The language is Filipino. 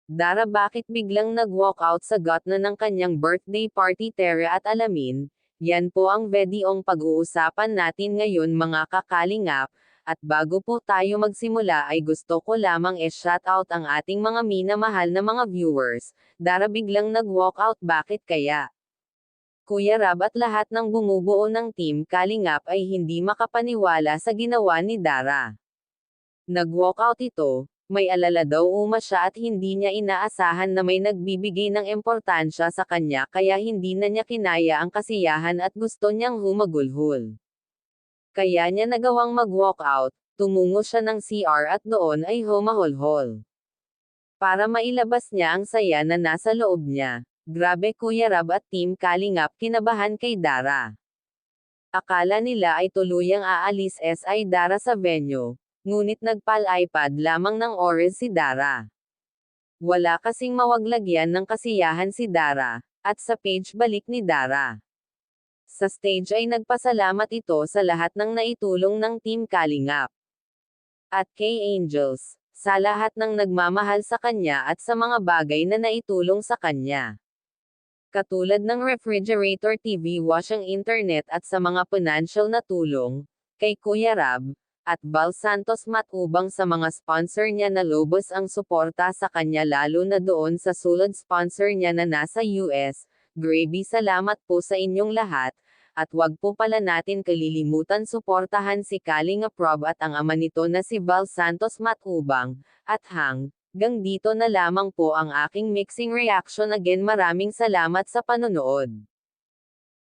Dara, bakit biglang nag-walkout sa gitna ng kanyang birthday party? Tere at alamin, yan po ang videong pag-uusapan natin ngayon mga kakalingap, at bago po tayo magsimula ay gusto ko lamang shoutout ang ating mga minamahal na mga viewers. Dara biglang nag-walkout, bakit kaya? Kuya Rab at lahat ng bumubuo ng Team Kalingap ay hindi makapaniwala sa ginawa ni Dara. Nag-walkout ito, may alala daw siya at hindi niya inaasahan na may nagbibigay ng importansya sa kanya kaya hindi na niya kinaya ang kasiyahan at gusto niyang humagulhol. Kaya niya nagawang mag-walkout, tumungo siya ng CR at doon ay humaholhol. Para mailabas niya ang saya na nasa loob niya. Grabe Kuya Rab at Team Kalingap, kinabahan kay Dara. Akala nila ay tuluyang aalis si Dara sa venue. Ngunit nagpal-iPad lamang ng oras si Dara. Wala kasing mawaglagyan ng kasiyahan si Dara, at sa page balik ni Dara. Sa stage ay nagpasalamat ito sa lahat ng naitulong ng Team Kalingap. At kay Angels, sa lahat ng nagmamahal sa kanya at sa mga bagay na naitulong sa kanya. Katulad ng refrigerator, TV, washing, internet at sa mga financial na tulong, kay Kuya Rab, at Val Santos Matubang sa mga sponsor niya na lubos ang suporta sa kanya lalo na doon sa sulod sponsor niya na nasa US, Gravy, salamat po sa inyong lahat, at wag po pala natin kalilimutan suportahan si Kalingap Rob at ang ama nito na si Val Santos Matubang, at hanggang dito na lamang po ang aking mixing reaction. Again, maraming salamat sa panonood.